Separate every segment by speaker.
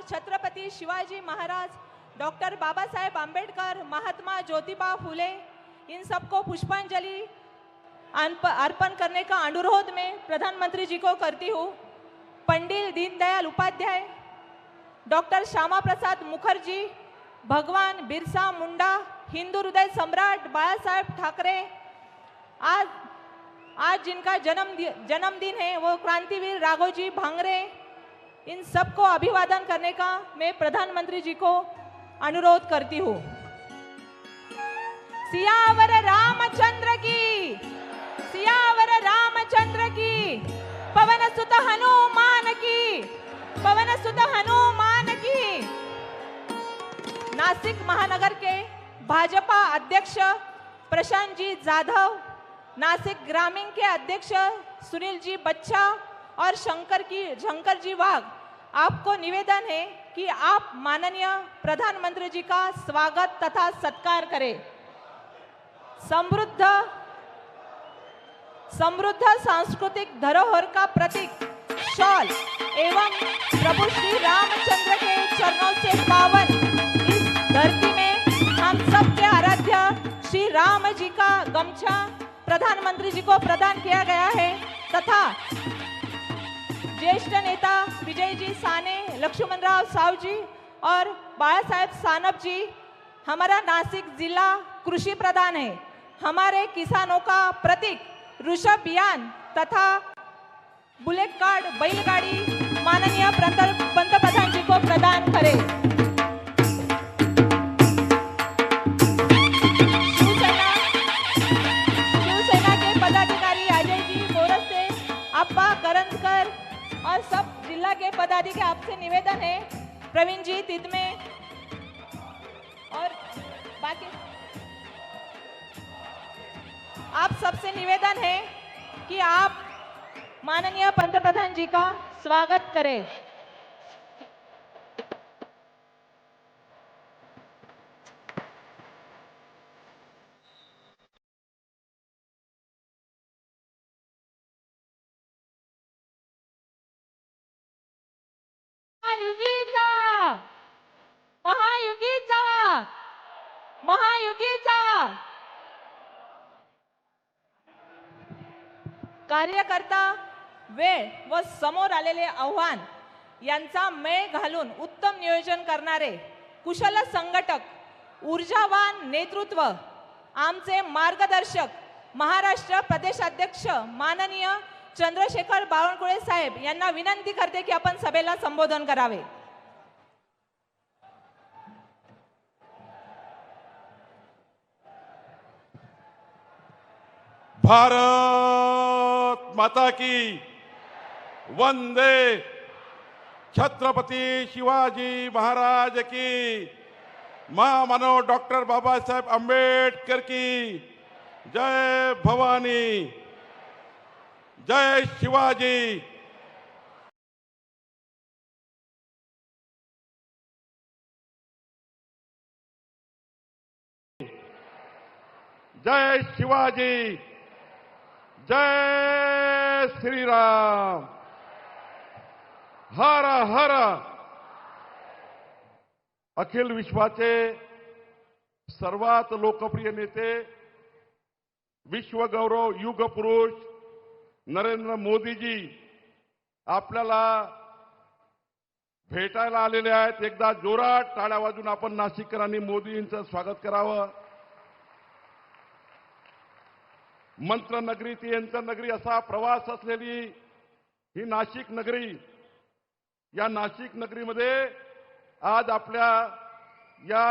Speaker 1: Chhatrapati Shivaji Maharaj, doctor Baba Saheb Ambedkar, Mahatma Jyotiba Phule, इन सबको पुष्पांजलि अर्पण करने का अनुरोध मैं प्रधानमंत्री जी को करती हूँ। पंडित दीनदयाल उपाध्याय, डॉक्टर श्यामा प्रसाद मुखर्जी, भगवान बिरसा मुंडा, हिंदू हृदय सम्राट बाला साहेब ठाकरे, आज जिनका जन्मदिन है वो क्रांतिवीर राघोजी भांगरे, इन सबको अभिवादन करने का मैं प्रधानमंत्री जी को अनुरोध करती हूँ। सियावर रामचंद्र की, सियावर रामचंद्र की, पवन सुत हनुमान की, पवन सुत हनुमान की। नासिक महानगर के भाजपा अध्यक्ष प्रशांत जी जाधव, नासिक ग्रामीण के अध्यक्ष सुनील जी बच्चा और शंकर जी वाघ, आपको निवेदन है कि आप माननीय प्रधानमंत्री जी का स्वागत तथा सत्कार करें। समृद्ध सांस्कृतिक धरोहर का प्रतीक शॉल एवं प्रभु श्री रामचंद्र के चरणों से पावन इस धरती में हम सब के आराध्य श्री राम जी का गमछा प्रधानमंत्री जी को प्रदान किया गया है तथा ज्येष्ठ नेता विजय जी साने, लक्ष्मणराव साव जी और बाला साहेब सानप जी, हमारा नासिक जिला कृषि प्रधान है। हमारे किसानों का प्रतीक ऋषभ यान तथा बुलेट कार्ड बैलगाड़ी माननीय पंतप्रधान जी को प्रदान करें। शिवसेना के पदाधिकारी अजय जी गोरस्ते, अब्बा करंजकर और सब जिला के पदाधिकारी, आपसे निवेदन है प्रवीण जी तितमे और बाकी आप सबसे निवेदन है कि आप माननीय पंतप्रधान जी का स्वागत करें। महायुगीचा कार्यकर्ता वेळ व समोर आलेले आव्हान यांचा मेळ घालून उत्तम नियोजन करणारे कुशल संघटक, ऊर्जावान नेतृत्व, आमचे मार्गदर्शक महाराष्ट्र प्रदेशाध्यक्ष माननीय चंद्रशेखर बावनकुळे साहेब यांना विनंती करते की आपण सभेला संबोधन करावे।
Speaker 2: भारत माता की वंदे, छत्रपति शिवाजी महाराज की, महामानव डॉक्टर बाबा साहेब आम्बेडकर की जय भवानी, जय शिवाजी। जय शिवाजी, जय श्री राम, हर हर। अखिल विश्वाचे सर्वात लोकप्रिय नेते, विश्व गौरव युग पुरुष नरेंद्र मोदीजी आपल्याला भेटायला आलेले आहेत। एकदा जोरात टाळ्या वाजून आपण नाशिककरांनी मोदींचं स्वागत करावं। मंत्र नगरी ती यंत्र नगरी असा प्रवास असलेली ही नाशिक नगरी, या नाशिक नगरीमध्ये आज आपल्या या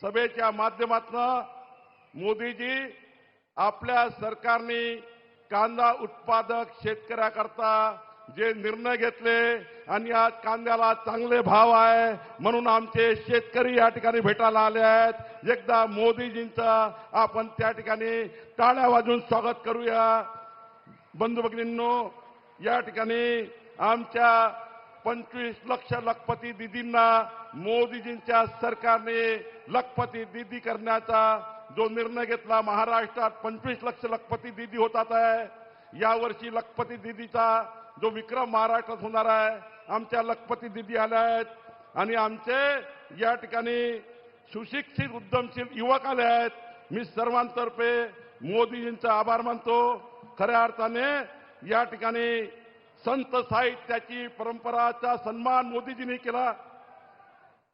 Speaker 2: सभेच्या माध्यमातून मोदीजी आपल्या सरकारने कांदा उत्पादक शेतकऱ्याकरता जे निर्णय घेतले आणि आज कांद्याला चांगले भाव आहे म्हणून आमचे शेतकरी या ठिकाणी भेटायला आले आहेत। एकदा मोदीजींचा आपण त्या ठिकाणी टाळ्या वाजवून स्वागत करूया। बंधू भगिनींनो, या ठिकाणी आमच्या 25 लक्ष लखपती दीदींना मोदीजींच्या सरकारने लखपती दीदी करण्याचा जो निर्णय घेतला, महाराष्ट्रात 25 लक्ष लखपती दीदी होतात आहे। यावर्षी लखपती दीदीचा जो विक्रम महाराष्ट्रात होणार आहे. आमच्या लखपती दिदी आल्या आहेत आणि आमचे या ठिकाणी सुशिक्षित उद्यमशील युवक आले आहेत. मी सर्वांतर्फे मोदीजींचा आभार मानतो. खऱ्या अर्थाने या ठिकाणी संत साहित्याची परंपराचा सन्मान मोदीजींनी केला.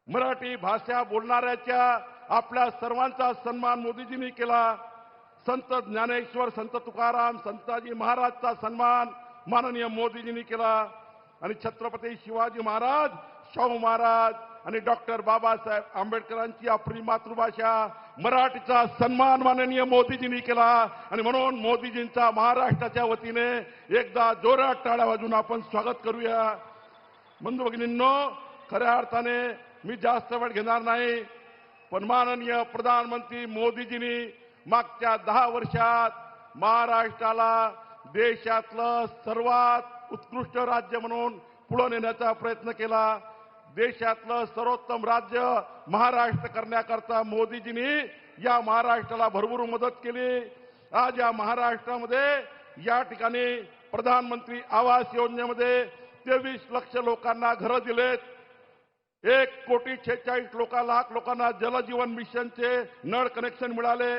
Speaker 2: मराठी भाषा बोलणाऱ्याच्या आपल्या सर्वांचा सन्मान मोदीजींनी केला. संत ज्ञानेश्वर, संत तुकाराम, संताजी महाराजचा सन्मान माननीय मोदीजींनी केला. आणि छत्रपती शिवाजी महाराज, शाहू महाराज आणि डॉक्टर बाबासाहेब आंबेडकरांची आपली मातृभाषा मराठीचा सन्मान माननीय मोदीजींनी केला. आणि म्हणून मोदीजींचा महाराष्ट्राच्या वतीने एकदा जोरात टाळ्या वाजवून आपण स्वागत करूया. बंधू भगिनींनो, खऱ्या अर्थाने मी जास्त वेळ घेणार नाही, पण माननीय प्रधानमंत्री मोदीजींनी मागच्या 10 वर्षात महाराष्ट्राला देशातलं सर्वात उत्कृष्ट राज्य म्हणून पुढे नेण्याचा प्रयत्न केला. देशातलं सर्वोत्तम राज्य महाराष्ट्र करण्याकरता मोदीजींनी या महाराष्ट्राला भरभरून मदत केली. आज या महाराष्ट्रामध्ये या ठिकाणी प्रधानमंत्री आवास योजनेमध्ये 23 लाख लोकांना घरं दिलेत. 1,46 लाख लोकांना जलजीवन मिशनचे नळ कनेक्शन मिळाले.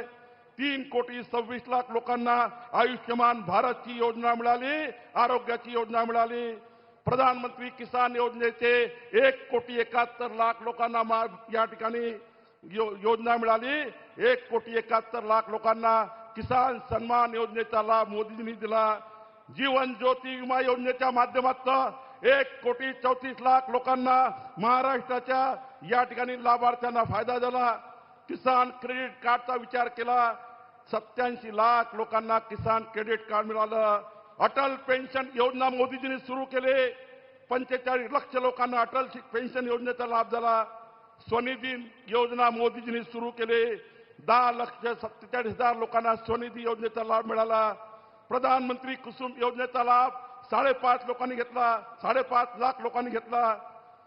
Speaker 2: 3,26,00,000 लोकांना आयुष्यमान भारतची योजना मिळाली, आरोग्याची योजना मिळाली. प्रधानमंत्री किसान योजनेचे 1,71,00,000 लोकांना या ठिकाणी योजना मिळाली. 1,71,00,000 लोकांना किसान सन्मान योजनेचा लाभ मोदींनी दिला. जीवन ज्योती विमा योजनेच्या माध्यमातून 1,34,00,000 लोकांना महाराष्ट्राच्या या ठिकाणी लाभार्थ्यांना फायदा झाला. किसान क्रेडिट कार्डचा विचार केला. 87 लाख लोकांना किसान क्रेडिट कार्ड मिळालं. अटल पेन्शन योजना मोदीजींनी सुरू केली. 45 लाख लोकांना अटल पेन्शन योजनेचा लाभ झाला. स्वनिधी योजना मोदीजींनी सुरू केली. 10,47,000 लोकांना स्वनिधी योजनेचा लाभ मिळाला. प्रधानमंत्री कुसुम योजनेचा लाभ 5.5 लोकांनी घेतला, 5.5 लाख लोकांनी घेतला.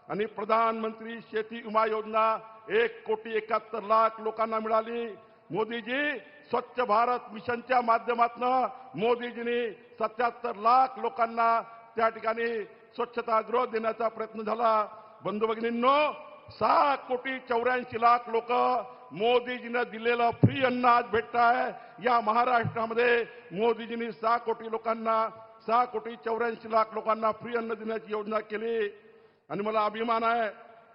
Speaker 2: आणि प्रधानमंत्री शेती विमा योजना 1,71,00,000 लोकांना मिळाली. मोदीजी स्वच्छ भारत मिशनच्या माध्यमातून मोदीजींनी 77 लाख लोकांना त्या ठिकाणी स्वच्छतागृह देण्याचा प्रयत्न झाला. बंधू भगिनींनो, 6,84,00,000 लोक मोदीजींनी दिलेलं फ्री अन्न आज भेटत आहे. या महाराष्ट्रामध्ये मोदीजींनी 6 कोटी लोकांना 6,84,00,000 लोकांना फ्री अन्न देण्याची योजना केली. आणि मला अभिमान आहे,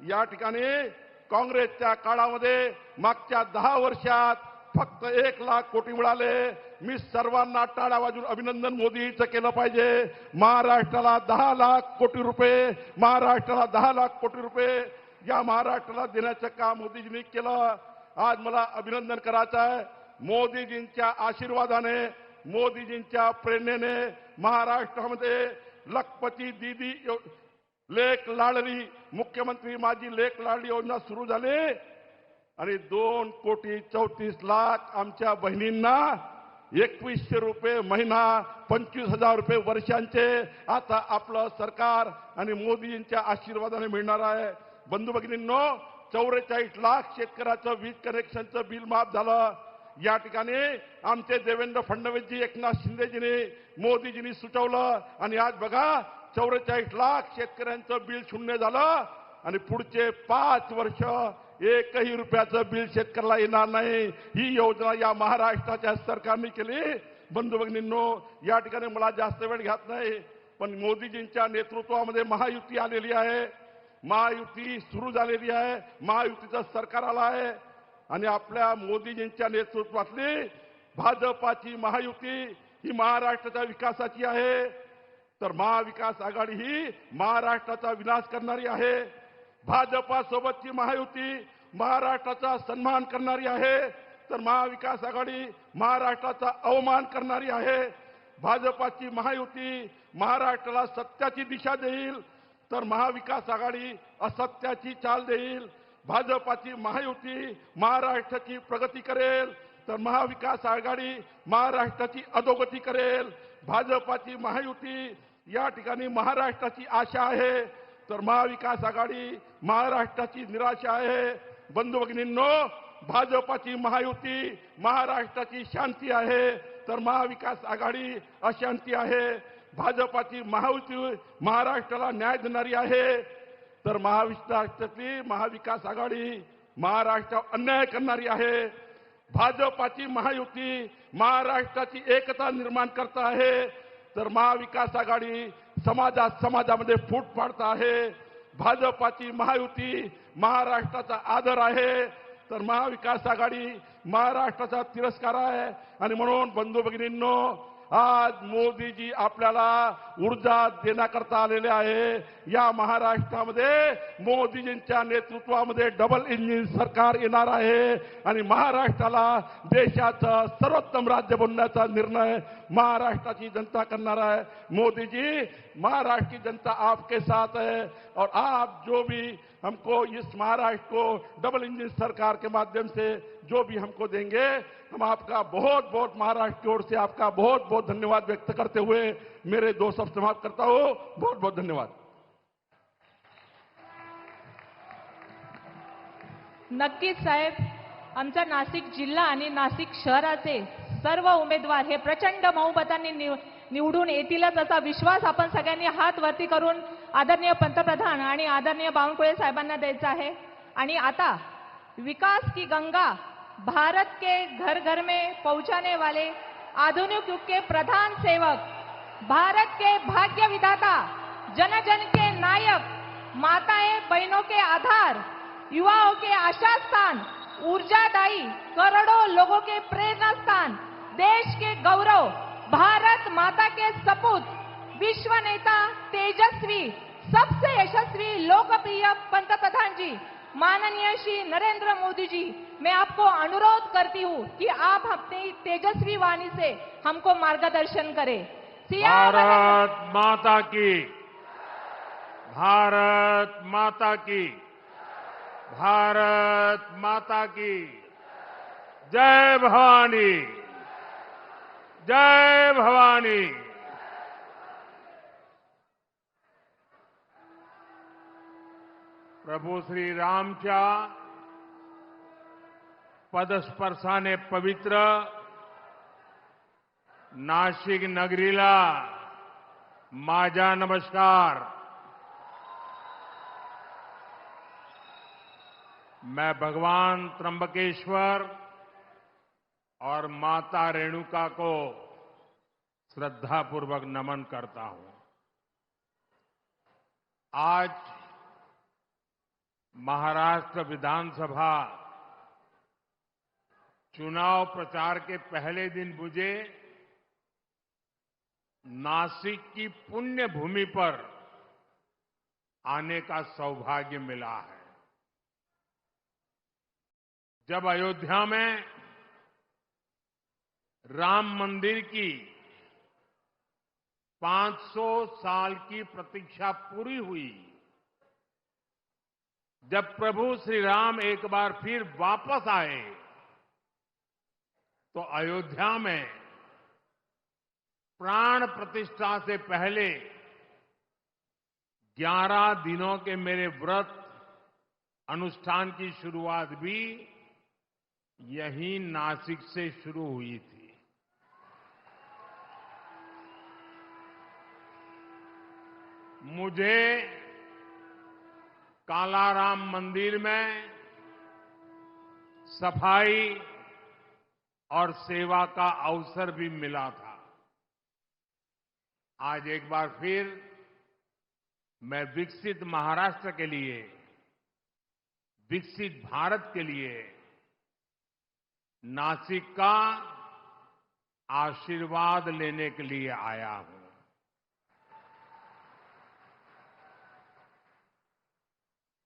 Speaker 2: या ठिकाणी काँग्रेसच्या काळामध्ये मागच्या 10 वर्षात फक्त 1 लाख कोटी मिळाले. मी सर्वांना टाळ्या वाजवून अभिनंदन मोदीचं केलं पाहिजे. महाराष्ट्राला 10 लाख कोटी रुपये, महाराष्ट्राला 10 लाख कोटी रुपये या महाराष्ट्राला देण्याचं काम मोदीजींनी केलं. आज मला अभिनंदन करायचं आहे. मोदीजींच्या आशीर्वादाने, मोदीजींच्या प्रेरणेने महाराष्ट्रामध्ये लखपती दीदी लेक लाडली, मुख्यमंत्री माझी लेक लाडली योजना सुरू झाली. आणि 2,34,00,000 आमच्या बहिणींना 2,100 रुपये महिना, 25,000 रुपये वर्षांचे आता आपलं सरकार आणि मोदीजींच्या आशीर्वादाने मिळणार आहे. बंधू भगिनींनो, 44 लाख शेतकऱ्याचं वीज कनेक्शनचं बिल माफ झालं. या ठिकाणी आमचे देवेंद्र फडणवीसजी, एकनाथ शिंदेजींनी, मोदीजींनी सुचवलं आणि आज बघा 44 लाख शेतकऱ्यांचं बिल शून्य झालं. आणि पुढचे 5 वर्ष 1ही रुपयाचं बिल शेतकऱ्याला येणार नाही. ही योजना या महाराष्ट्राच्या सरकारने केली. बंधू भगिनींनो, या ठिकाणी मला जास्त वेळ घ्यात नाही, पण मोदीजींच्या नेतृत्वामध्ये महायुती आलेली आहे. महायुती सुरू झालेली आहे. महायुतीचं सरकार आलं आहे. आणि आपल्या मोदीजींच्या नेतृत्वातली भाजपाची महायुती ही महाराष्ट्राच्या विकासाची आहे. तर महाविकास आघाडी ही महाराष्ट्राचा विनाश करणारी आहे. भाजपा सोबतची महायुती महाराष्ट्राचा सन्मान करणारी आहे, तर महाविकास आघाडी महाराष्ट्राचा अवमान करणारी आहे. भाजपाची महायुती महाराष्ट्राला सत्याची दिशा देईल, तर महाविकास आघाडी असत्याची चाल देईल. भाजपाची महायुती महाराष्ट्राची प्रगती करेल, तर महाविकास आघाडी महाराष्ट्राची अधोगती करेल. भाजपाची महायुती या ठिकाणी महाराष्ट्राची आशा आहे, तर महाविकास आघाडी महाराष्ट्राची निराशा आहे. बंधू भगिनींनो, भाजपाची महायुती महाराष्ट्राची शांती आहे, तर महाविकास आघाडी अशांती आहे. भाजपाची महायुती महाराष्ट्राला न्याय देणारी आहे, तर महाराष्ट्रातली महाविकास आघाडी महाराष्ट्रावर अन्याय करणारी आहे. भाजपाची महायुती महाराष्ट्राची एकता निर्माण करत आहे, तर महाविकास आघाडी समाजामध्ये फूट पाडत आहे. भाजपाची महायुती महाराष्ट्राचा आदर आहे, तर महाविकास आघाडी महाराष्ट्राचा तिरस्कार आहे. आणि म्हणून बंधू भगिनींनो, आज मोदीजी आपल्याला ऊर्जा देण्याकरता आलेले आहे. या महाराष्ट्रामध्ये मोदीजींच्या नेतृत्वामध्ये डबल इंजिन सरकार येणार आहे आणि महाराष्ट्राला देशाचं सर्वोत्तम राज्य बनवण्याचा निर्णय महाराष्ट्राची जनता करणार आहे. मोदी जी, महाराष्ट्र की जनता आपके साथ है और आप जो भी हमको इस महाराष्ट्र को डबल इंजिन सरकार के माध्यम से जो भी हमको देंगे, हम आपका बहुत बहुत महाराष्ट्र की ओर से आपका बहुत बहुत धन्यवाद व्यक्त करते हुए मेरे दो शब्द समाप्त करता हूं. बहुत बहुत धन्यवाद.
Speaker 1: नक्कीच साहेब, आमच्या नाशिक जिल्हा आणि नाशिक शहराचे सर्व उमेदवार हे प्रचंड बहुमतांनी निवडून येतीलच असा विश्वास आपण सगळ्यांनी हात वरती करून आदरणीय पंतप्रधान आणि आदरणीय बावनकुळे साहेबांना द्यायचा आहे. आणि आता विकास की गंगा, भारत के घर घर में पहुंचाने वाले आधुनिक युग के प्रधान सेवक, भारत के भाग्य विधाता, जन जन के नायक, माताएं बहनों के आधार, युवाओं के आशा स्थान, ऊर्जादायी करोड़ों लोगों के प्रेरणा स्थान, देश के गौरव, भारत माता के सपूत, विश्व नेता, तेजस्वी, सबसे यशस्वी लोकप्रिय पंतप्रधान जी माननीय श्री नरेंद्र मोदी जी, मैं आपको अनुरोध करती हूँ कि आप अपनी तेजस्वी वाणी से हमको मार्गदर्शन करें.
Speaker 3: भारत माता की, भारत माता की, भारत माता की जय भवानी, जय भवानी. प्रभू श्री रामच्या पदस्पर्शाने पवित्र नाशिक नगरीला माझा नमस्कार. मैं भगवान त्र्यंबकेश्वर और माता रेणुका को श्रद्धापूर्वक नमन करता हूं. आज महाराष्ट्र विधानसभा चुनाव प्रचार के पहले दिन मुझे नासिक की पुण्य भूमि पर आने का सौभाग्य मिला है. जब अयोध्या में राम मंदिर की 500 साल की प्रतीक्षा पूरी हुई, जब प्रभु श्री राम एक बार फिर वापस आए, तो अयोध्या में प्राण प्रतिष्ठा से पहले 11 दिनों के मेरे व्रत अनुष्ठान की शुरुआत भी यहीं नासिक से शुरू हुई थी. मुझे कालाराम मंदिर में सफाई और सेवा का अवसर भी मिला था. आज एक बार फिर मैं विकसित महाराष्ट्र के लिए, विकसित भारत के लिए नासिक का आशीर्वाद लेने के लिए आया हूं.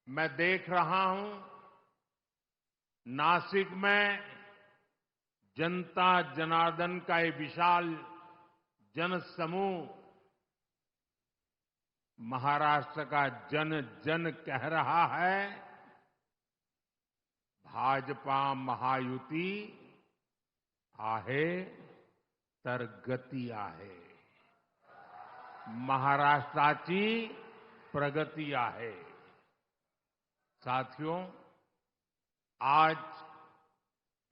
Speaker 3: मैं देख रहा हूं नासिक में जनता जनार्दन का एक विशाल जनसमूह महाराष्ट्र का जन जन कह रहा है, भाजपा महायुती आहे तर गती आहे, महाराष्ट्राची प्रगती आहे. साथियों, आज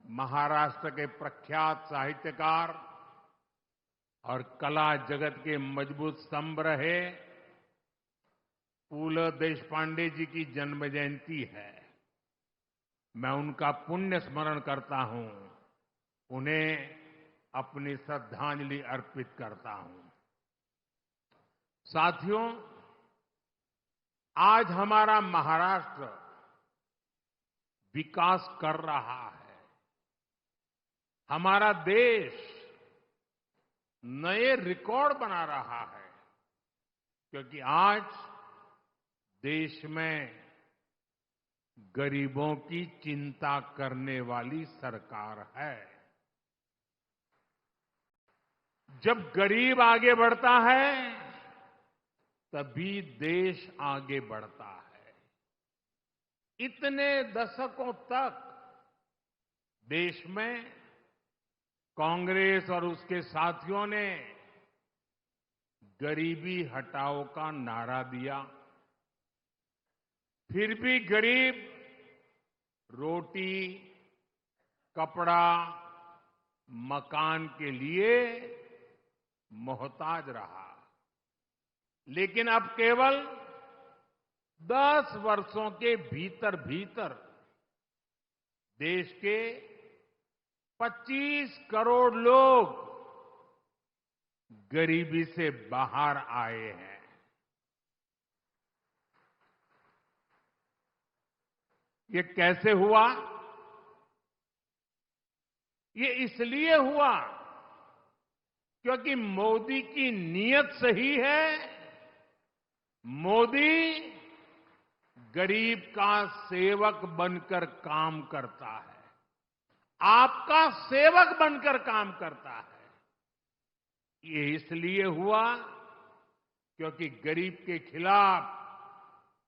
Speaker 3: महाराष्ट्र के प्रख्यात साहित्यकार और कला जगत के मजबूत स्तंभ रहे फूल देशपांडे जी की जन्म जयंती है। मैं उनका पुण्य स्मरण करता हूं, उन्हें अपनी श्रद्धांजलि अर्पित करता हूं। साथियों, आज हमारा महाराष्ट्र विकास कर रहा है। हमारा देश नए रिकॉर्ड बना रहा है, क्योंकि आज देश में गरीबों की चिंता करने वाली सरकार है। जब गरीब आगे बढ़ता है तभी देश आगे बढ़ता है। इतने दशकों तक देश में कांग्रेस और उसके साथियों ने गरीबी हटाओ का नारा दिया, फिर भी गरीब रोटी, कपड़ा, मकान के लिए मोहताज रहा। लेकिन अब केवल 10 वर्षों के भीतर भीतर देश के 25 करोड़ लोग गरीबी से बाहर आए हैं। ये कैसे हुआ? ये इसलिए हुआ क्योंकि मोदी की नीयत सही है। मोदी गरीब का सेवक बनकर काम करता है, आपका सेवक बनकर काम करता है। ये इसलिए हुआ क्योंकि गरीब के खिलाफ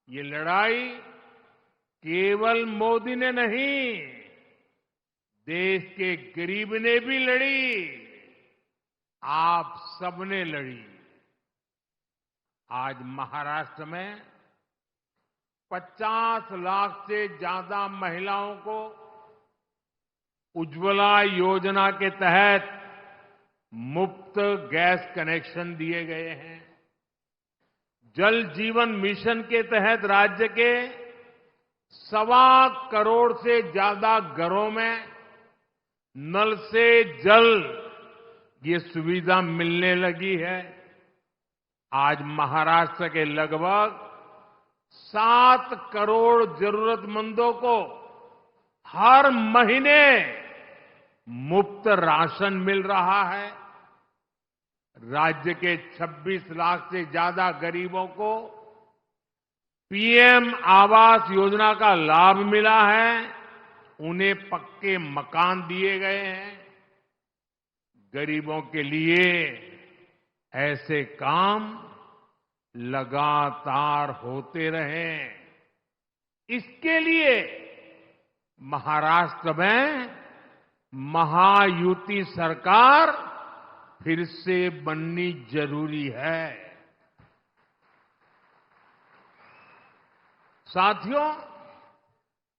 Speaker 3: ये लड़ाई केवल मोदी ने नहीं, देश के गरीब ने भी लड़ी, आप सबने लड़ी। आज महाराष्ट्र में 50 लाख से ज्यादा महिलाओं को उज्ज्वला योजना के तहत मुफ्त गैस कनेक्शन दिए गए हैं। जल जीवन मिशन के तहत राज्य के 1.25 करोड़ से ज्यादा घरों में नल से जल ये सुविधा मिलने लगी है। आज महाराष्ट्र के लगभग 7 करोड़ जरूरतमंदों को हर महीने मुफ्त राशन मिल रहा है। राज्य के 26 लाख से ज्यादा गरीबों को पीएम आवास योजना का लाभ मिला है, उन्हें पक्के मकान दिए गए हैं। गरीबों के लिए ऐसे काम लगातार होते रहें, इसके लिए महाराष्ट्र में महायुति सरकार फिर से बननी जरूरी है। साथियों,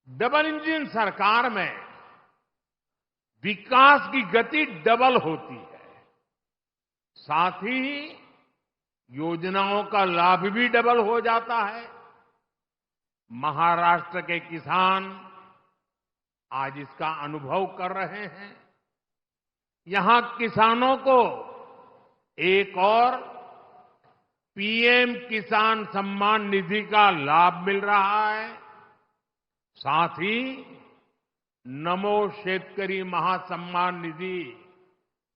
Speaker 3: डबल इंजन सरकार में विकास की गति डबल होती है, साथ ही योजनाओं का लाभ भी डबल हो जाता है। महाराष्ट्र के किसान आज इसका अनुभव कर रहे हैं। यहां किसानों को एक और पीएम किसान सम्मान निधि का लाभ मिल रहा है, साथ ही नमो शेतकरी महासम्मान निधि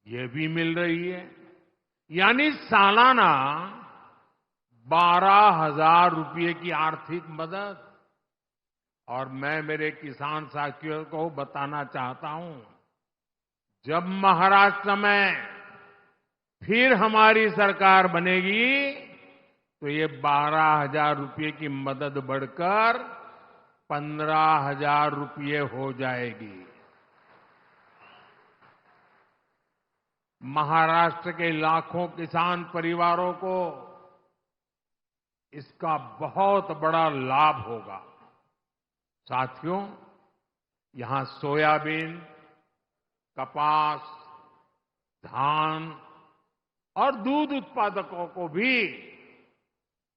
Speaker 3: ये भी मिल रही है। यानी सालाना 12,000 रुपये की आर्थिक मदद। और मैं मेरे किसान साथियों को बताना चाहता हूं, जब महाराष्ट्र में फिर हमारी सरकार बनेगी तो ये 12,000 रुपये की मदद बढ़कर 15,000 रुपये हो जाएगी। महाराष्ट्र के लाखों किसान परिवारों को इसका बहुत बड़ा लाभ होगा। साथियों, यहां सोयाबीन, कपास, धान, और दूध उत्पादकों को भी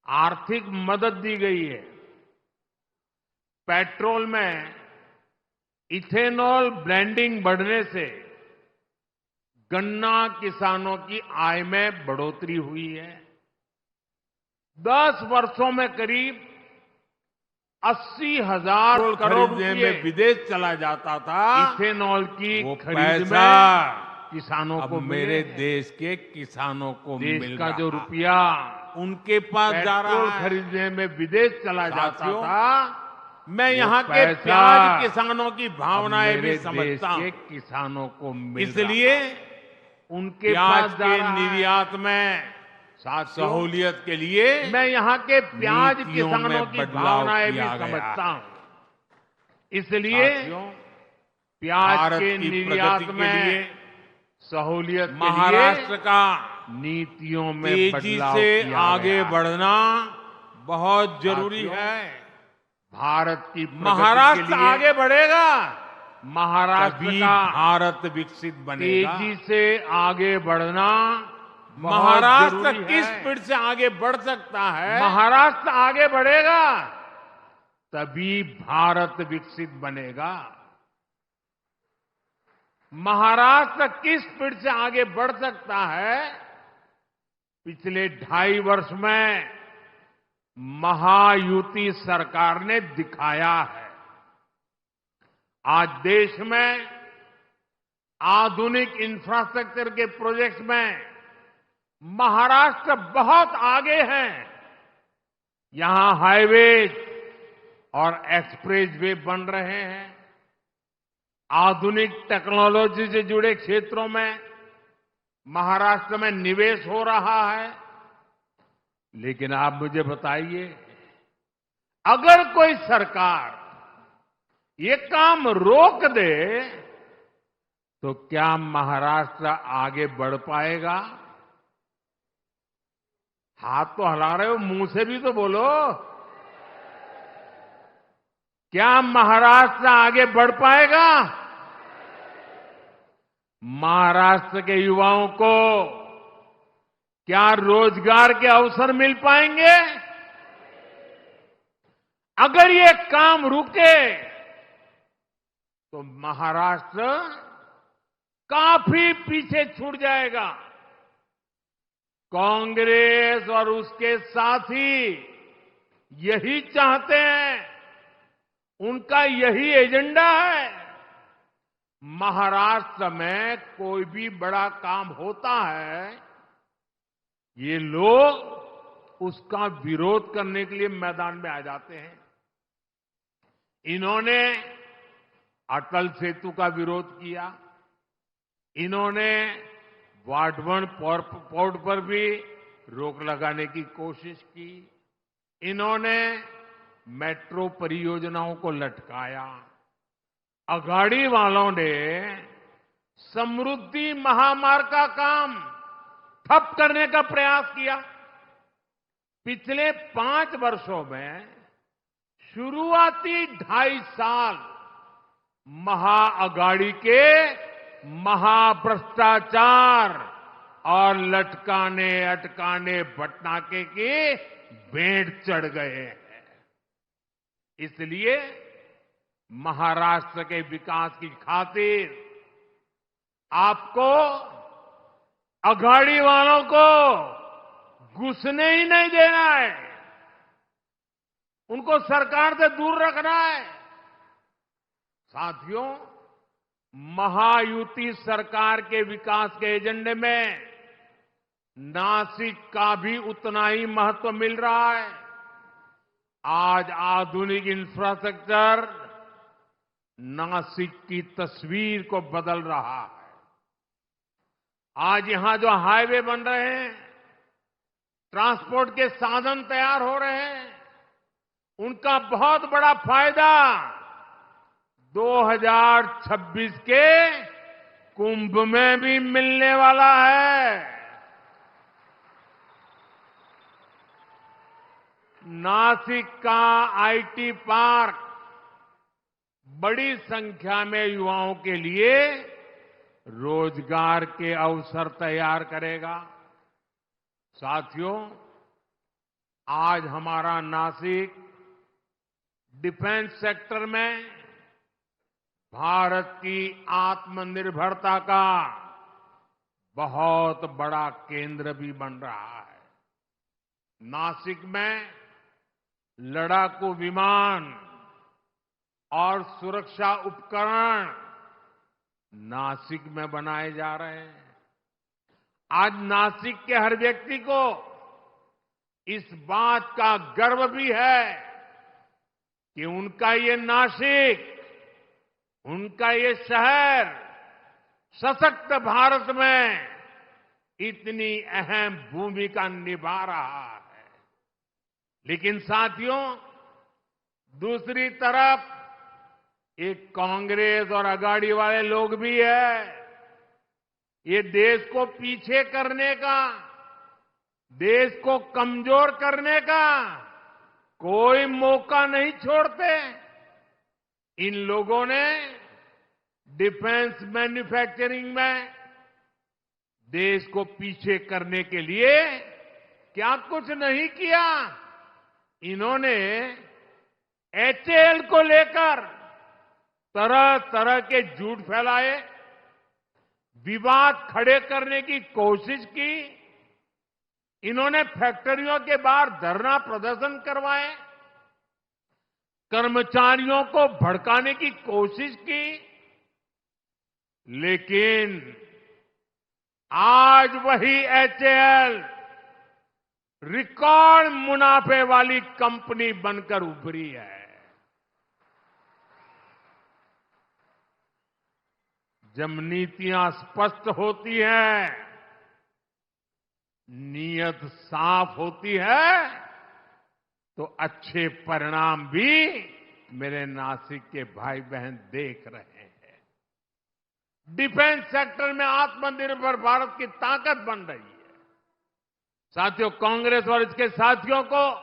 Speaker 3: आर्थिक मदद दी गई है। पेट्रोल में इथेनॉल ब्लेंडिंग बढ़ने से गन्ना किसानों की आय में बढ़ोतरी हुई है। 10 वर्षों में करीब 80,000 करोड़
Speaker 4: खरीदने
Speaker 3: रुपए
Speaker 4: में विदेश चला जाता था,
Speaker 3: इथेनॉल की
Speaker 4: वो
Speaker 3: खरीद
Speaker 4: पैसा
Speaker 3: में किसानों
Speaker 4: अब
Speaker 3: को
Speaker 4: मेरे
Speaker 3: मिले।
Speaker 4: देश के किसानों को
Speaker 3: देश
Speaker 4: मिल
Speaker 3: का
Speaker 4: रहा
Speaker 3: जो रुपया
Speaker 4: उनके पास जा रहा
Speaker 3: पेट्रोल
Speaker 4: है।
Speaker 3: खरीदने में विदेश चला जाता
Speaker 4: साथियों,
Speaker 3: था,
Speaker 4: मैं यहाँ के
Speaker 3: पैसा
Speaker 4: प्याज किसानों की
Speaker 3: अब
Speaker 4: भावनाएं
Speaker 3: मेरे
Speaker 4: भी
Speaker 3: देश
Speaker 4: समझता
Speaker 3: के
Speaker 4: हूं।
Speaker 3: किसानों को मिल
Speaker 4: इसलिए
Speaker 3: रहा है। उनके
Speaker 4: प्याज
Speaker 3: पास जा
Speaker 4: के
Speaker 3: रहा है।
Speaker 4: निर्यात में
Speaker 3: साथियों,
Speaker 4: सहूलियत के लिए
Speaker 3: मैं यहाँ के प्याज
Speaker 4: नीतियों
Speaker 3: किसानों
Speaker 4: में
Speaker 3: की
Speaker 4: बदलाव
Speaker 3: भावनाएं भी
Speaker 4: किया गया
Speaker 3: समझता
Speaker 4: है।
Speaker 3: हूं। इसलिए
Speaker 4: साथियों,
Speaker 3: प्याज
Speaker 4: भारत
Speaker 3: के
Speaker 4: की
Speaker 3: निर्यात
Speaker 4: प्रगति के
Speaker 3: में
Speaker 4: लिए
Speaker 3: सहूलियत के
Speaker 4: महाराष्ट्र
Speaker 3: लिए
Speaker 4: का
Speaker 3: नीतियों में
Speaker 4: तेजी
Speaker 3: बदलाव
Speaker 4: से
Speaker 3: किया
Speaker 4: आगे
Speaker 3: गया है।
Speaker 4: बढ़ना बहुत जरूरी
Speaker 3: साथियों,
Speaker 4: है।
Speaker 3: भारत की प्रगति
Speaker 4: महाराष्ट्र
Speaker 3: के लिए
Speaker 4: आगे बढ़ेगा,
Speaker 3: महाराष्ट्र
Speaker 4: तभी
Speaker 3: का
Speaker 4: भारत विकसित बनेगा।
Speaker 3: तेजी से आगे बढ़ना बहुत
Speaker 4: महाराष्ट्र
Speaker 3: जरूरी
Speaker 4: किस
Speaker 3: है।
Speaker 4: स्पीड से आगे बढ़ सकता है,
Speaker 3: महाराष्ट्र आगे बढ़ेगा तभी भारत विकसित बनेगा। महाराष्ट्र किस स्पीड से आगे बढ़ सकता है, पिछले 2.5 वर्ष में महायुति सरकार ने दिखाया है। आज देश में आधुनिक इंफ्रास्ट्रक्चर के प्रोजेक्ट्स में महाराष्ट्र बहुत आगे है। यहां हाईवेज और एक्सप्रेस वे बन रहे हैं। आधुनिक टेक्नोलॉजी से जुड़े क्षेत्रों में महाराष्ट्र में निवेश हो रहा है। लेकिन आप मुझे बताइए, अगर कोई सरकार ये काम रोक दे तो क्या महाराष्ट्र आगे बढ़ पाएगा? हाथ तो हिला रहे हो, मुंह से भी तो बोलो। क्या महाराष्ट्र आगे बढ़ पाएगा? महाराष्ट्र के युवाओं को क्या रोजगार के अवसर मिल पाएंगे? अगर ये काम रुके तो महाराष्ट्र काफी पीछे छूट जाएगा। कांग्रेस और उसके साथी यही चाहते हैं, उनका यही एजेंडा है। महाराष्ट्र में कोई भी बड़ा काम होता है, ये लोग उसका विरोध करने के लिए मैदान में आ जाते हैं। इन्होंने अटल सेतु का विरोध किया, इन्होंने वाटवन पोर्ट पर भी रोक लगाने की कोशिश की, इन्होंने मेट्रो परियोजनाओं को लटकाया। अघाड़ी वालों ने समृद्धि महामार्ग का काम ठप करने का प्रयास किया। पिछले 5 वर्षों में शुरुआती 2.5 साल महाअघाड़ी के महाभ्रष्टाचार और लटकाने अटकाने भटनाके के भेंट चढ़ गए हैं। इसलिए महाराष्ट्र के विकास की खातिर आपको अघाड़ी वालों को घुसने ही नहीं देना है, उनको सरकार से दूर रखना है। साथियों, महायुति सरकार के विकास के एजेंडे में नासिक का भी उतना ही महत्व मिल रहा है। आज आधुनिक इंफ्रास्ट्रक्चर नासिक की तस्वीर को बदल रहा है। आज यहां जो हाईवे बन रहे हैं, ट्रांसपोर्ट के साधन तैयार हो रहे हैं, उनका बहुत बड़ा फायदा 2026 के कुंभ में भी मिलने वाला है। नासिक का आईटी पार्क बड़ी संख्या में युवाओं के लिए रोजगार के अवसर तैयार करेगा। साथियों, आज हमारा नासिक डिफेंस सेक्टर में भारत की आत्मनिर्भरता का बहुत बड़ा केंद्र भी बन रहा है। नासिक में लड़ाकू विमान और सुरक्षा उपकरण नासिक में बनाए जा रहे हैं। आज नासिक के हर व्यक्ति को इस बात का गर्व भी है कि उनका ये नासिक, उनका ये शहर सशक्त भारत में इतनी अहम भूमिका निभा रहा है। लेकिन साथियों, दूसरी तरफ एक कांग्रेस और अगाड़ी वाले लोग भी है। ये देश को पीछे करने का, देश को कमजोर करने का कोई मौका नहीं छोड़ते। इन लोगों ने डिफेंस मैन्युफैक्चरिंग में देश को पीछे करने के लिए क्या कुछ नहीं किया। इन्होंने एचएएल को लेकर तरह तरह के झूठ फैलाए, विवाद खड़े करने की कोशिश की। इन्होंने फैक्ट्रियों के बाहर धरना प्रदर्शन करवाए, कर्मचारियों को भड़काने की कोशिश की। लेकिन आज वही एचएएल रिकॉर्ड मुनाफे वाली कंपनी बनकर उभरी है। जब नीतियां स्पष्ट होती हैं, नीयत साफ होती है, तो अच्छे परिणाम भी मेरे नासिक के भाई बहन देख रहे हैं। डिफेंस सेक्टर में आत्मनिर्भर भारत की ताकत बन रही है। साथियों, कांग्रेस और इसके साथियों को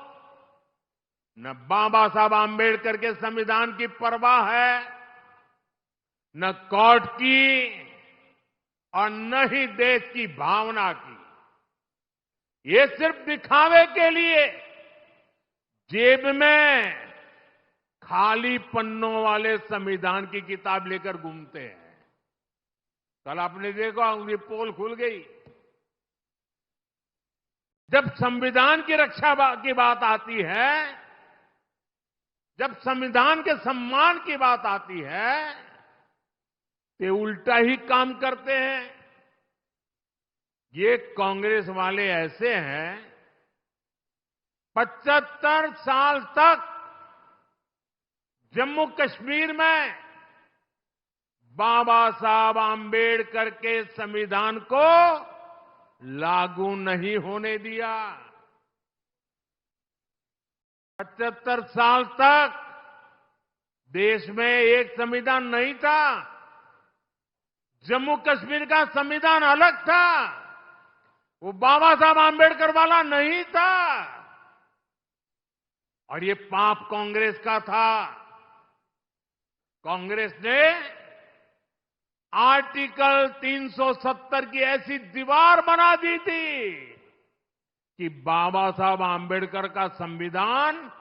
Speaker 3: न बाबा साहब आंबेडकर के संविधान की परवाह है, न कोर्ट की और न ही देश की भावना की। ये सिर्फ दिखावे के लिए जेब में खाली पन्नों वाले संविधान की किताब लेकर घूमते हैं। कल आपने देखा, उनकी पोल खुल गई। जब संविधान की रक्षा की बात आती है, जब संविधान के सम्मान की बात आती है, ते उल्टा ही काम करते हैं। ये कांग्रेस वाले ऐसे हैं, 75 साल तक जम्मू कश्मीर में बाबा साहब आंबेडकर के संविधान को लागू नहीं होने दिया। 75 साल तक देश में एक संविधान नहीं था। जम्मू कश्मीर का संविधान अलग था, वो बाबा साहब आंबेडकर वाला नहीं था। और ये पाप कांग्रेस का था। कांग्रेस ने आर्टिकल 370 की ऐसी दीवार बना दी थी कि बाबा साहब आंबेडकर का संविधान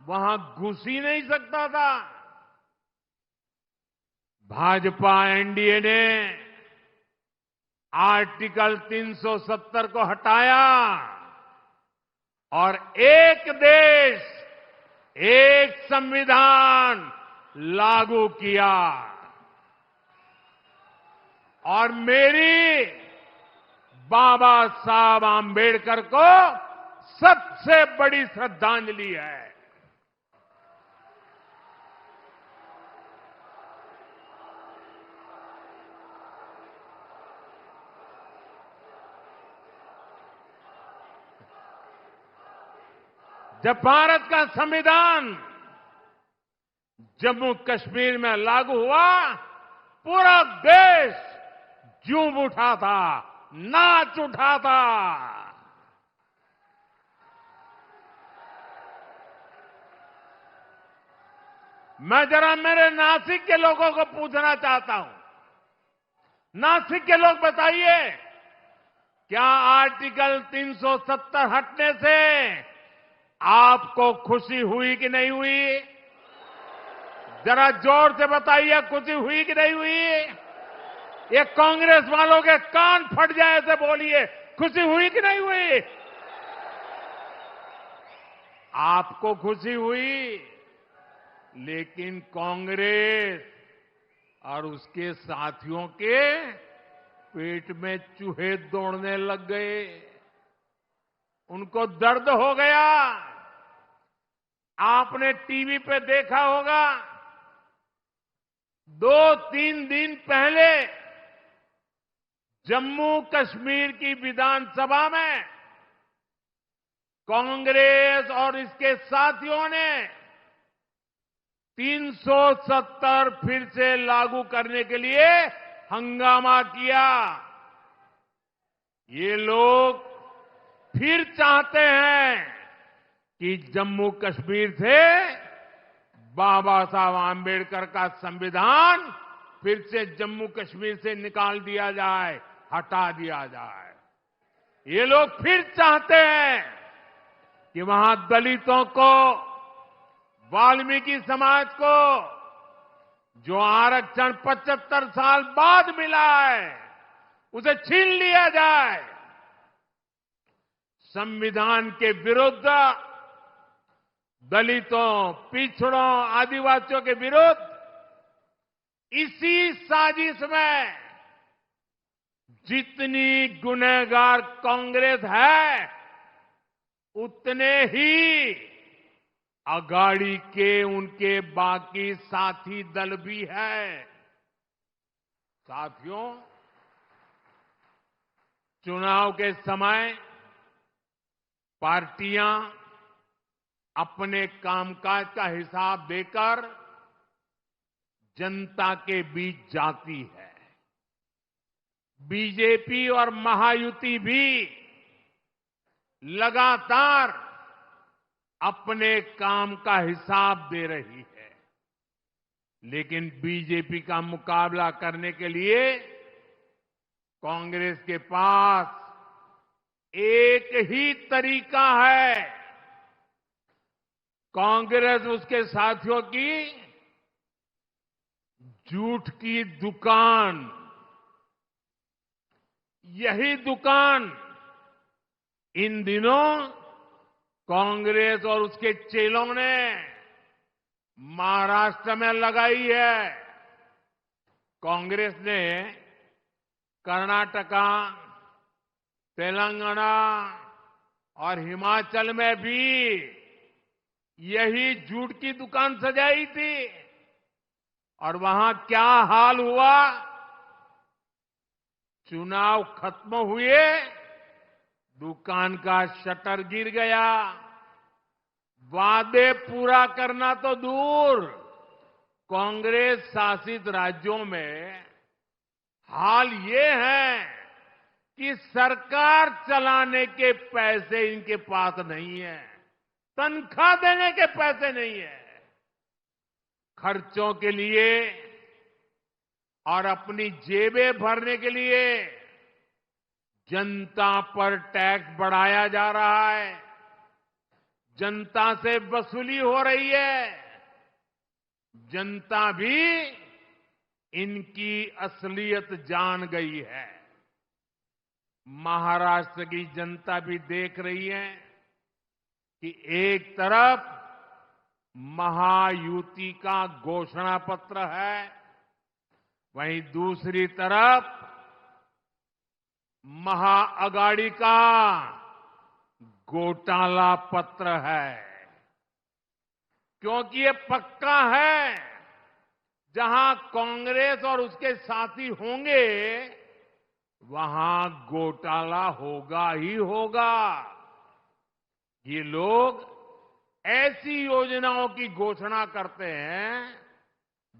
Speaker 3: वहां घुस ही नहीं सकता था। भाजपा एनडीए ने आर्टिकल 370 को हटाया और एक देश, एक संविधान लागू किया। और मेरी बाबा साहब आंबेडकर को सबसे बड़ी श्रद्धांजलि है। जब भारत का संविधान जम्मू कश्मीर में लागू हुआ, पूरा देश झूम उठा था, नाच उठा था। मैं जरा मेरे नासिक के लोगों को पूछना चाहता हूं, नासिक के लोग बताइए, क्या आर्टिकल 370 हटने से आपको खुशी हुई कि नहीं हुई? जरा जोर से बताइए, खुशी हुई कि नहीं हुई? ये कांग्रेस वालों के कान फट जाए ऐसे बोलिए, खुशी हुई कि नहीं हुई? आपको खुशी हुई, लेकिन कांग्रेस और उसके साथियों के पेट में चूहे दौड़ने लग गए। उनको दर्द हो गया। आपने टीवी पे देखा होगा, 2-3 दिन पहले जम्मू कश्मीर की विधानसभा में कांग्रेस और इसके साथियों ने 370 फिर से लागू करने के लिए हंगामा किया। ये लोग फिर चाहते हैं कि जम्मू कश्मीर से बाबा साहब आंबेडकर का संविधान फिर से जम्मू कश्मीर से निकाल दिया जाए, हटा दिया जाए। ये लोग फिर चाहते हैं कि वहां दलितों को, वाल्मीकि समाज को जो आरक्षण 75 साल बाद मिला है, उसे छीन लिया जाए। संविधान के विरुद्ध, दलितों, पिछड़ों, आदिवासियों के विरुद्ध इसी साजिश में जितनी गुनहगार कांग्रेस है, उतने ही अगाड़ी के उनके बाकी साथी दल भी है। साथियों, चुनाव के समय पार्टियां अपने कामकाज का हिसाब देकर जनता के बीच जाती है। बीजेपी और महायुति भी लगातार अपने काम का हिसाब दे रही है, लेकिन बीजेपी का मुकाबला करने के लिए कांग्रेस के पास एक ही तरीका है। कांग्रेस उसके साथियों की झूठ की दुकान, यही दुकान इन दिनों कांग्रेस और उसके चेलों ने महाराष्ट्र में लगाई है। कांग्रेस ने कर्नाटका, तेलंगाना और हिमाचल में भी यही झूठ की दुकान सजाई थी, और वहां क्या हाल हुआ? चुनाव खत्म हुए, दुकान का शटर गिर गया। वादे पूरा करना तो दूर, कांग्रेस शासित राज्यों में हाल ये है कि सरकार चलाने के पैसे इनके पास नहीं है, तनख्वाह देने के पैसे नहीं है। खर्चों के लिए और अपनी जेबें भरने के लिए जनता पर टैक्स बढ़ाया जा रहा है, जनता से वसूली हो रही है। जनता भी इनकी असलियत जान गई है। महाराष्ट्र की जनता भी देख रही है कि एक तरफ महायुति का घोषणा पत्र है, वहीं दूसरी तरफ महाअगाड़ी का घोटाला पत्र है। क्योंकि ये पक्का है, जहां कांग्रेस और उसके साथी होंगे, वहां घोटाला होगा ही होगा। ये लोग ऐसी योजनाओं की घोषणा करते हैं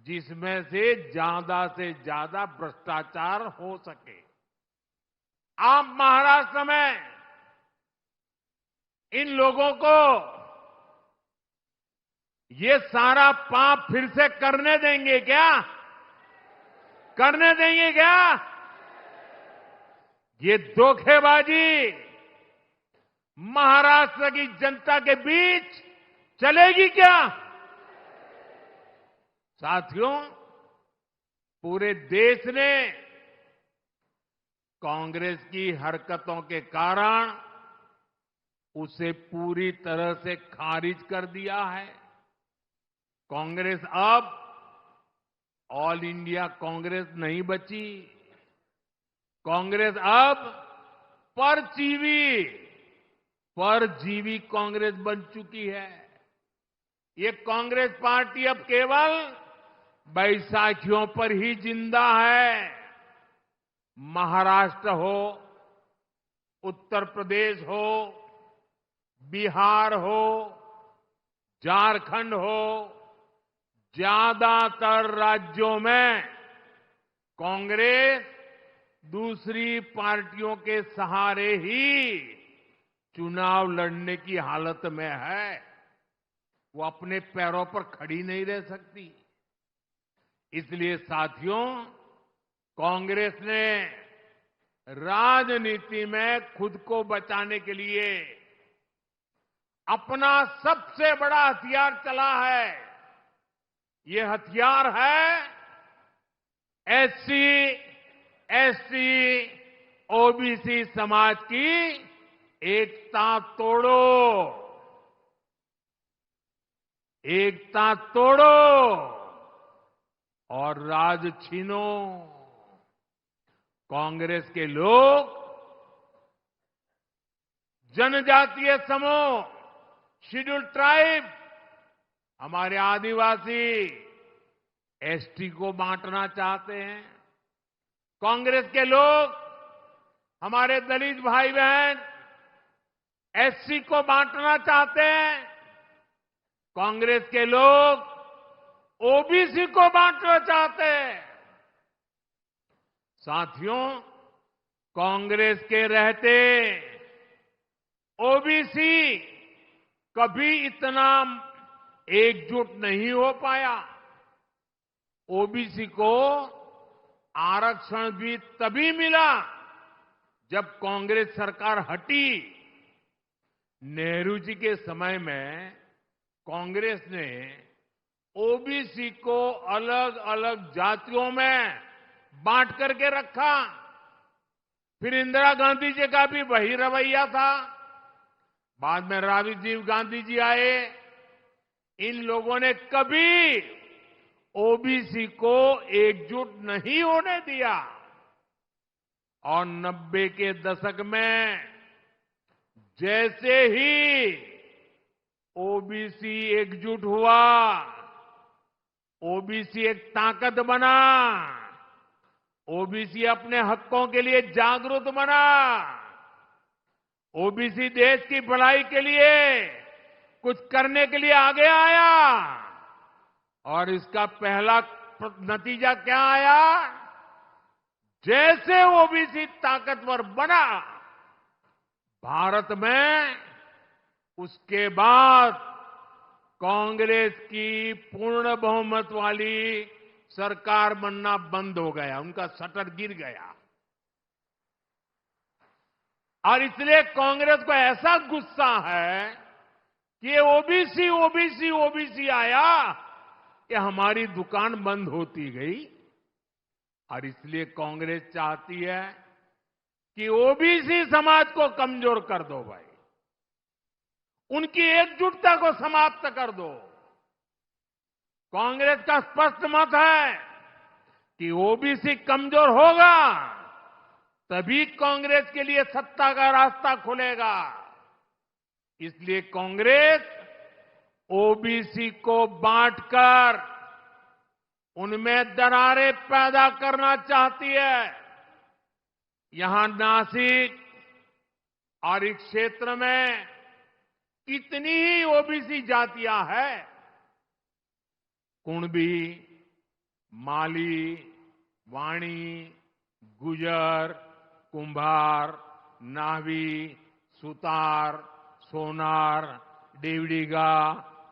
Speaker 3: जिसमें से ज्यादा भ्रष्टाचार हो सके। आप महाराष्ट्र में इन लोगों को ये सारा पाप फिर से करने देंगे क्या? करने देंगे क्या? ये धोखेबाजी महाराष्ट्र की जनता के बीच चलेगी क्या? साथियों, पूरे देश ने कांग्रेस की हरकतों के कारण उसे पूरी तरह से खारिज कर दिया है। कांग्रेस अब ऑल इंडिया कांग्रेस नहीं बची। कांग्रेस अब परजीवी कांग्रेस बन चुकी है। ये कांग्रेस पार्टी अब केवल बैसाखियों पर ही जिंदा है। महाराष्ट्र हो, उत्तर प्रदेश हो, बिहार हो, झारखंड हो, ज्यादातर राज्यों में कांग्रेस दूसरी पार्टियों के सहारे ही चुनाव लड़ने की हालत में है। वो अपने पैरों पर खड़ी नहीं रह सकती। इसलिए साथियों, कांग्रेस ने राजनीति में खुद को बचाने के लिए अपना सबसे बड़ा हथियार चला है। ये हथियार है एससी, एसटी, ओबीसी समाज की एकता तोड़ो। एकता तोड़ो और राज छीनो। कांग्रेस के लोग जनजातीय समूह, शेड्यूल ट्राइब, हमारे आदिवासी, एसटी को बांटना चाहते हैं। कांग्रेस के लोग हमारे दलित भाई बहन एससी को बांटना चाहते हैं। कांग्रेस के लोग ओबीसी को बांटना चाहते हैं। साथियों, कांग्रेस के रहते ओबीसी कभी इतना एकजुट नहीं हो पाया। ओबीसी को आरक्षण भी तभी मिला जब कांग्रेस सरकार हटी। नेहरू जी के समय में कांग्रेस ने ओबीसी को अलग अलग जातियों में बांट करके रखा। फिर इंदिरा गांधी जी का भी वही रवैया था। बाद में राजीव गांधी जी आए। इन लोगों ने कभी ओबीसी को एकजुट नहीं होने दिया। और 90 के दशक में जैसे ही ओबीसी एकजुट हुआ, ओबीसी एक ताकत बना, ओबीसी अपने हकों के लिए जागरूक बना, ओबीसी देश की भलाई के लिए कुछ करने के लिए आगे आया। और इसका पहला नतीजा क्या आया? जैसे ओबीसी ताकतवर बना भारत में, उसके बाद कांग्रेस की पूर्ण बहुमत वाली सरकार बनना बंद हो गया। उनका शटर गिर गया। और इसलिए कांग्रेस को ऐसा गुस्सा है कि ये ओबीसी ओबीसी ओबीसी आया कि हमारी दुकान बंद होती गई। और इसलिए कांग्रेस चाहती है कि ओबीसी समाज को कमजोर कर दो भाई, उनकी एकजुटता को समाप्त कर दो। कांग्रेस का स्पष्ट मत है कि ओबीसी कमजोर होगा तभी कांग्रेस के लिए सत्ता का रास्ता खुलेगा। इसलिए कांग्रेस ओबीसी को बांटकर उनमें दरारें पैदा करना चाहती है। यहां नासिक और इस क्षेत्र में कितनी ही ओबीसी जातियां हैं, कुणबी, माली, वाणी, गुजर, कुंभार, नावी, सुतार, सोनार, देवड़ीगा,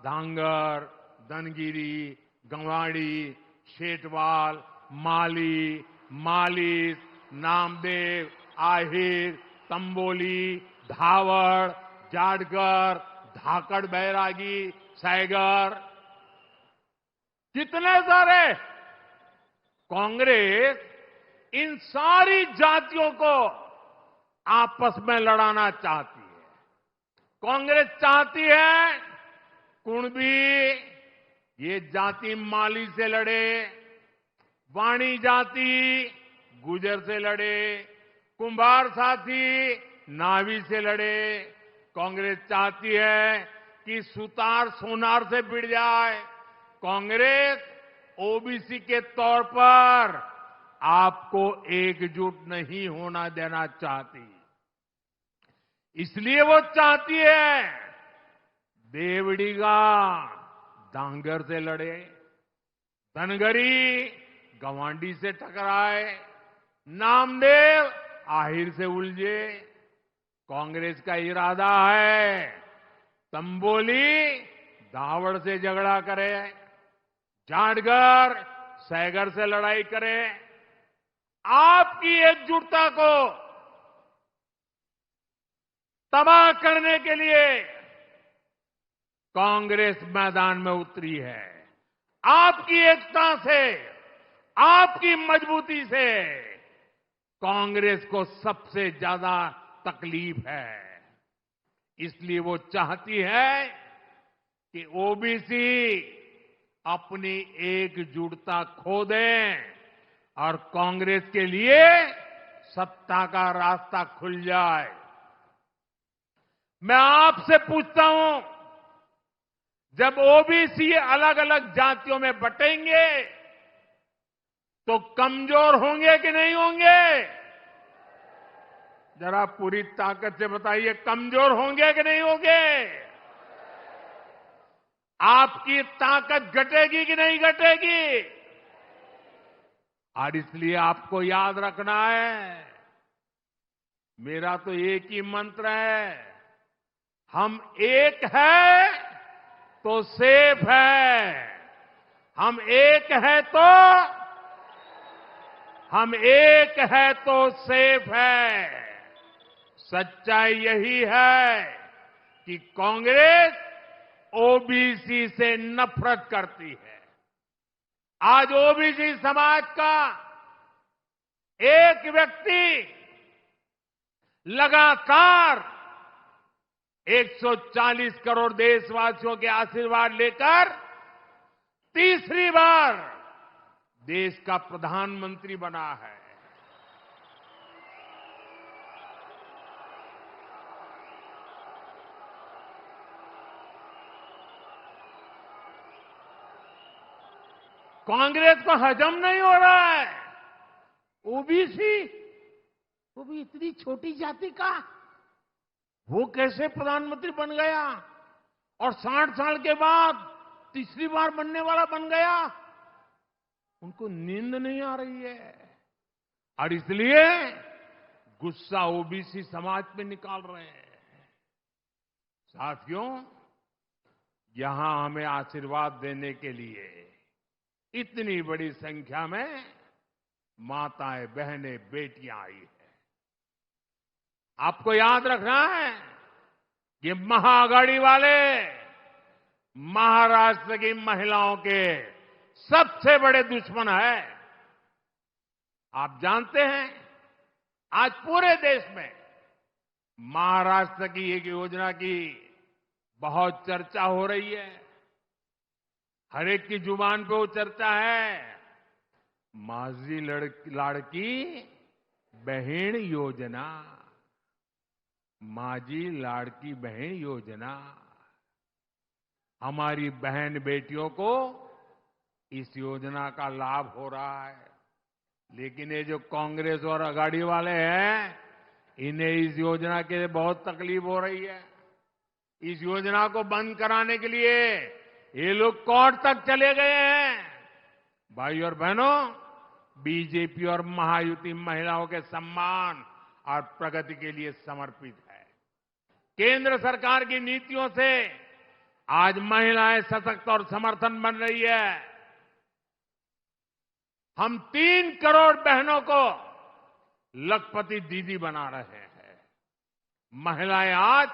Speaker 3: धांगर, धनगिरी, गंवाड़ी, शेटवाल, माली, मालिस, नामदेव, आहिर, तंबोली, धावड़, जाटगर, धाकड़ बैरागी, सैगर, कितने सारे। कांग्रेस इन सारी जातियों को आपस में लड़ाना चाहती है। कांग्रेस चाहती है कुणबी ये जाति माली से लड़े, वाणी जाति गुजर से लड़े, कुंभार साथी नावी से लड़े। कांग्रेस चाहती है कि सुतार सोनार से भिड़ जाए। कांग्रेस ओबीसी के तौर पर आपको एकजुट नहीं होना देना चाहती। इसलिए वो चाहती है देवड़ीगा डांगर से लड़े, धनगरी गवांडी से टकराए, नामदेव आहिर से उलझे। कांग्रेस का इरादा है तंबोली दावड़ से झगड़ा करे, जाटगर सैगर से लड़ाई करे। आपकी एकजुटता को तबाह करने के लिए कांग्रेस मैदान में उतरी है। आपकी एकता से, आपकी मजबूती से कांग्रेस को सबसे ज्यादा तकलीफ है। इसलिए वो चाहती है कि ओबीसी अपनी एकजुटता खो दें और कांग्रेस के लिए सत्ता का रास्ता खुल जाए। मैं आपसे पूछता हूं, जब ओबीसी अलग अलग जातियों में बटेंगे तो कमजोर होंगे कि नहीं होंगे? जरा पूरी ताकत से बताइए, कमजोर होंगे कि नहीं होंगे? आपकी ताकत घटेगी कि नहीं घटेगी? और इसलिए आपको याद रखना है, मेरा तो एक ही मंत्र है, हम एक है तो सेफ है, हम एक है तो सेफ है। सच्चाई यही है कि कांग्रेस ओबीसी से नफरत करती है। आज ओबीसी समाज का एक व्यक्ति लगातार 140 करोड़ देशवासियों के आशीर्वाद लेकर तीसरी बार देश का प्रधानमंत्री बना है। कांग्रेस को हजम नहीं हो रहा है ओबीसी, वो भी इतनी छोटी जाति का, वो कैसे प्रधानमंत्री बन गया और 60 साल के बाद तीसरी बार बनने वाला बन गया। उनको नींद नहीं आ रही है और इसलिए गुस्सा ओबीसी समाज पे निकाल रहे हैं। साथियों, यहां हमें आशीर्वाद देने के लिए इतनी बड़ी संख्या में माताएं, बहनें, बेटियां आई है। आपको याद रखना है कि महाआघाड़ी वाले महाराष्ट्र की महिलाओं के सबसे बड़े दुश्मन है। आप जानते हैं, आज पूरे देश में महाराष्ट्र की एक योजना की बहुत चर्चा हो रही है। हर एक की जुबान पे वो चर्चा है, माझी लाड़की बहन योजना, माझी लाड़की बहन योजना। हमारी बहन बेटियों को इस योजना का लाभ हो रहा है, लेकिन ये जो कांग्रेस और आघाड़ी वाले हैं, इन्हें इस योजना के लिए बहुत तकलीफ हो रही है। इस योजना को बंद कराने के लिए ये लोग कोर्ट तक चले गए हैं। भाई और बहनों, बीजेपी और महायुति महिलाओं के सम्मान और प्रगति के लिए समर्पित है। केंद्र सरकार की नीतियों से आज महिलाएं सशक्त और समर्थन बन रही है। हम 3 करोड़ बहनों को लखपति दीदी बना रहे हैं। महिलाएं आज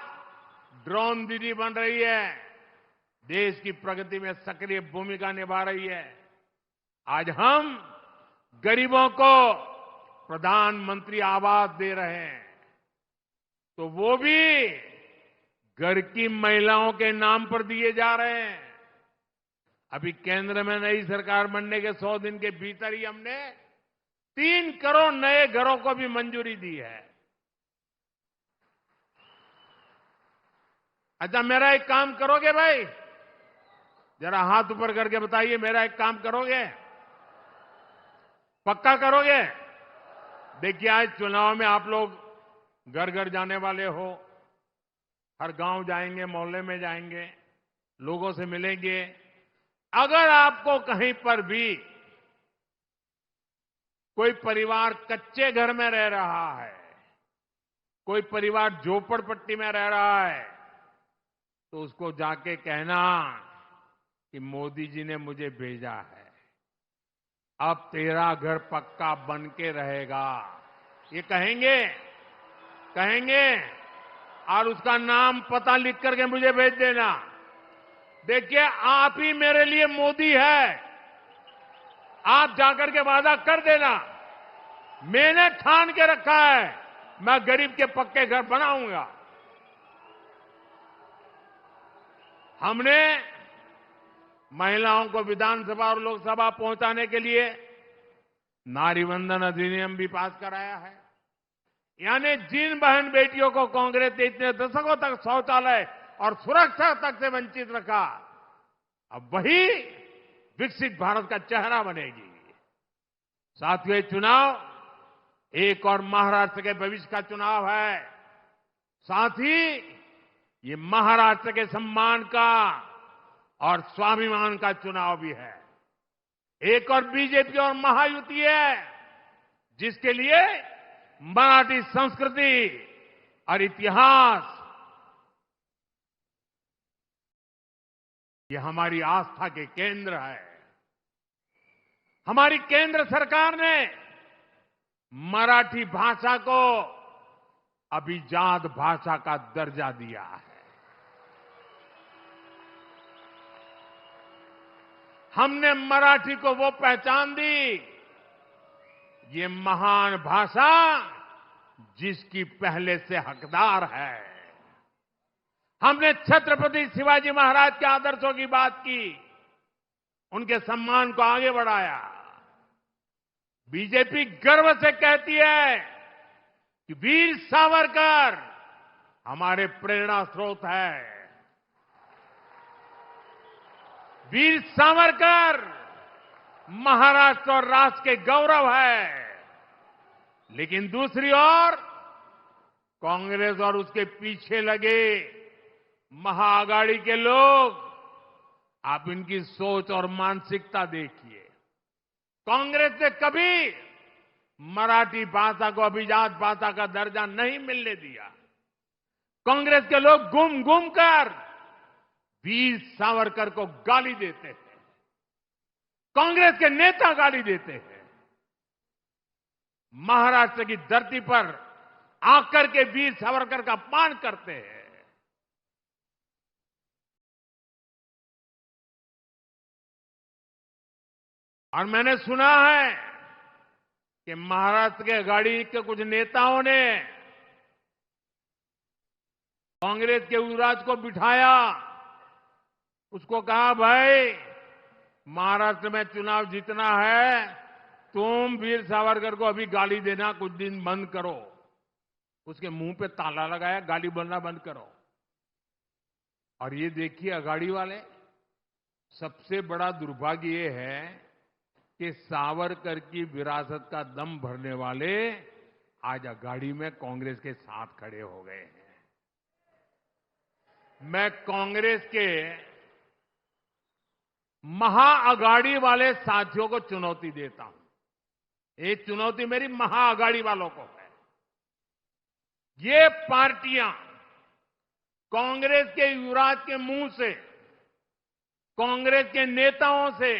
Speaker 3: ड्रोन दीदी बन रही है, देश की प्रगति में सक्रिय भूमिका निभा रही है। आज हम गरीबों को प्रधानमंत्री आवास दे रहे हैं, तो वो भी घर की महिलाओं के नाम पर दिए जा रहे हैं। अभी केंद्र में नई सरकार बनने के 100 दिन के भीतर ही हमने 3 करोड़ नए घरों को भी मंजूरी दी है। अच्छा, मेरा एक काम करोगे भाई? जरा हाथ ऊपर करके बताइए, मेरा एक काम करोगे? पक्का करोगे? देखिए, आज चुनाव में आप लोग घर घर जाने वाले हो, हर गांव जाएंगे, मोहल्ले में जाएंगे, लोगों से मिलेंगे। अगर आपको कहीं पर भी कोई परिवार कच्चे घर में रह रहा है, कोई परिवार झोपड़पट्टी में रह रहा है, तो उसको जाके कहना कि मोदी जी ने मुझे भेजा है, अब तेरा घर पक्का बन के रहेगा। ये कहेंगे और उसका नाम पता लिख करके मुझे भेज देना। देखिए, आप ही मेरे लिए मोदी है। आप जाकर के वादा कर देना, मैंने ठान के रखा है, मैं गरीब के पक्के घर बनाऊंगा। हमने महिलाओं को विधानसभा और लोकसभा पहुंचाने के लिए नारी वंदन अधिनियम भी पास कराया है। यानी जिन बहन बेटियों को कांग्रेस ने इतने दशकों तक शौचालय और सुरक्षा तक से वंचित रखा, अब वही विकसित भारत का चेहरा बनेगी। साथियों, ये चुनाव एक और महाराष्ट्र के भविष्य का चुनाव है, साथ ही ये महाराष्ट्र के सम्मान का और स्वाभिमान का चुनाव भी है। एक और बीजेपी और महायुति है, जिसके लिए मराठी संस्कृति और इतिहास ये हमारी आस्था के केंद्र है। हमारी केंद्र सरकार ने मराठी भाषा को अभिजात भाषा का दर्जा दिया है। हमने मराठी को वो पहचान दी, ये महान भाषा जिसकी पहले से हकदार है। हमने छत्रपति शिवाजी महाराज के आदर्शों की बात की, उनके सम्मान को आगे बढ़ाया। बीजेपी गर्व से कहती है कि वीर सावरकर हमारे प्रेरणा स्रोत है। वीर सावरकर महाराष्ट्र और राष्ट्र के गौरव है। लेकिन दूसरी ओर कांग्रेस और उसके पीछे लगे महाआघाड़ी के लोग, आप इनकी सोच और मानसिकता देखिए। कांग्रेस ने कभी मराठी भाषा को अभिजात भाषा का दर्जा नहीं मिलने दिया। कांग्रेस के लोग घूम घूम कर वीर सावरकर को गाली देते हैं, कांग्रेस के नेता गाली देते हैं। महाराष्ट्र की धरती पर आकर के वीर सावरकर का अपमान करते हैं। और मैंने सुना है कि महाराष्ट्र के आघाड़ी के कुछ नेताओं ने कांग्रेस के युवराज को बिठाया, उसको कहा, भाई महाराष्ट्र में चुनाव जीतना है, तुम वीर सावरकर को अभी गाली देना कुछ दिन बंद करो। उसके मुंह पे ताला लगाया, गाली बोलना बंद करो। और ये देखिए आघाड़ी वाले, सबसे बड़ा दुर्भाग्य ये है कि सावरकर की विरासत का दम भरने वाले आज आघाड़ी में कांग्रेस के साथ खड़े हो गए हैं। मैं कांग्रेस के महाआघाड़ी वाले साथियों को चुनौती देता हूं। ये चुनौती मेरी महाआघाड़ी वालों को है। ये पार्टियां कांग्रेस के युवराज के मुंह से, कांग्रेस के नेताओं से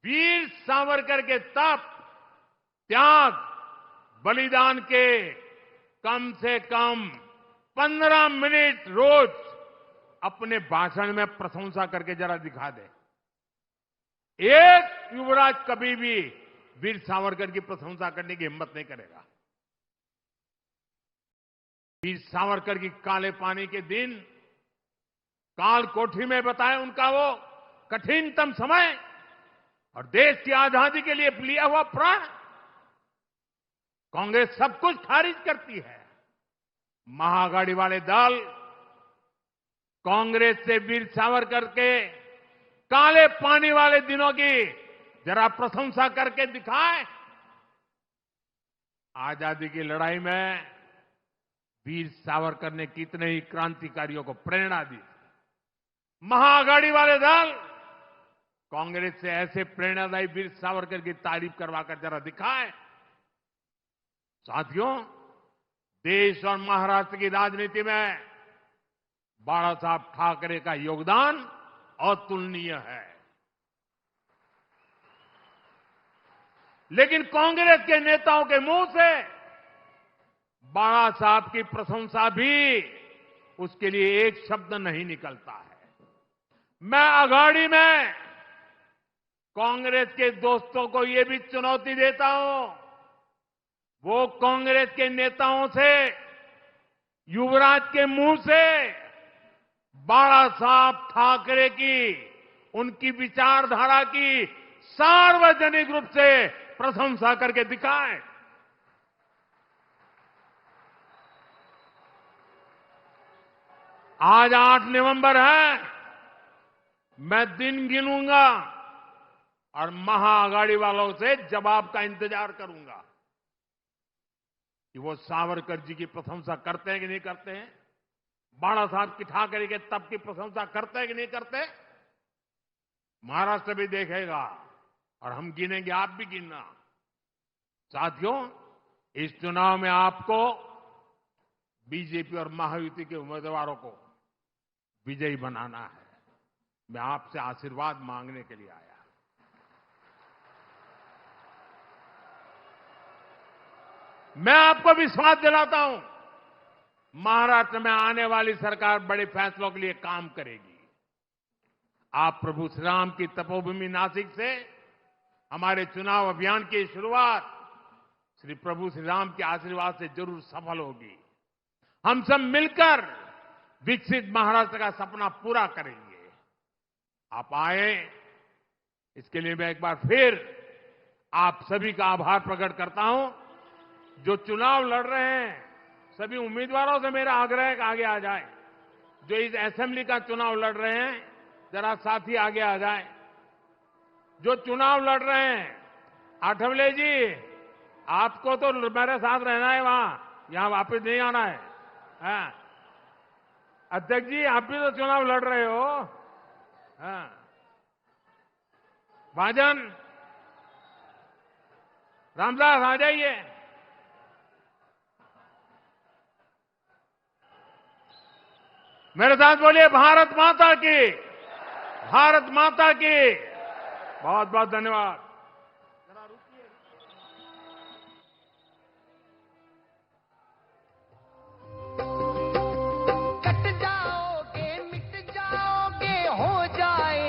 Speaker 3: वीर सावरकर के तप, त्याग बलिदान के कम से कम 15 मिनट रोज अपने भाषण में प्रशंसा करके जरा दिखा दे। एक युवराज कभी भी वीर सावरकर की प्रशंसा करने की हिम्मत नहीं करेगा। वीर सावरकर की काले पानी के दिन, काल कोठी में बताए उनका वो कठिनतम समय और देश की आजादी के लिए लिया हुआ प्राण। कांग्रेस सब कुछ खारिज करती है। महाआघाड़ी वाले दल कांग्रेस से वीर सावरकर के काले पानी वाले दिनों की जरा प्रशंसा करके दिखाए। आजादी की लड़ाई में वीर सावरकर ने कितने ही क्रांतिकारियों को प्रेरणा दी। महाआघाड़ी वाले दल कांग्रेस से ऐसे प्रेरणादायी वीर सावरकर की तारीफ करवाकर जरा दिखाए। साथियों, देश और महाराष्ट्र की राजनीति में बाला साहब ठाकरे का योगदान अतुलनीय है। लेकिन कांग्रेस के नेताओं के मुंह से बाला साहब की प्रशंसा भी उसके लिए एक शब्द नहीं निकलता है। मैं अघाड़ी में कांग्रेस के दोस्तों को यह भी चुनौती देता हूं, वो कांग्रेस के नेताओं से, युवराज के मुंह से बाला साहब ठाकरे की, उनकी विचारधारा की सार्वजनिक रूप से प्रशंसा करके दिखाएं। आज 8 नवंबर है। मैं दिन गिनूंगा और महाआघाड़ी वालों से जवाब का इंतजार करूंगा कि वो सावरकर जी की प्रशंसा करते हैं कि नहीं करते हैं, बाला साहब की ठाकरे के तप की प्रशंसा करते हैं कि नहीं करते। महाराष्ट्र भी देखेगा और हम गिनेंगे, आप भी गिनना। साथियों, इस चुनाव में आपको बीजेपी और महायुति के उम्मीदवारों को विजयी बनाना है। मैं आपसे आशीर्वाद मांगने के लिए आया। मैं आपको विश्वास दिलाता हूं, महाराष्ट्र में आने वाली सरकार बड़े फैसलों के लिए काम करेगी। आप प्रभु श्री राम की तपोभूमि नासिक से हमारे चुनाव अभियान की शुरुआत श्री प्रभु श्री राम के आशीर्वाद से जरूर सफल होगी। हम सब मिलकर विकसित महाराष्ट्र का सपना पूरा करेंगे। आप आए, इसके लिए मैं एक बार फिर आप सभी का आभार प्रकट करता हूं। जो चुनाव लड़ रहे हैं, सभी उम्मीदवारों से मेरा आग्रह है कि आगे आ जाए। जो इस असेंबली का चुनाव लड़ रहे हैं, जरा साथी आगे आ जाए। जो चुनाव लड़ रहे हैं, आठवले जी, आपको तो मेरे साथ रहना है, वहां यहां वापस नहीं आना है। हाँ। अध्यक्ष जी, आप भी तो चुनाव लड़ रहे हो। हाँ। भाजन, रामदास आ जाइए। मेरे साथ बोलिए, भारत माता की, भारत माता की। बहुत बहुत धन्यवाद।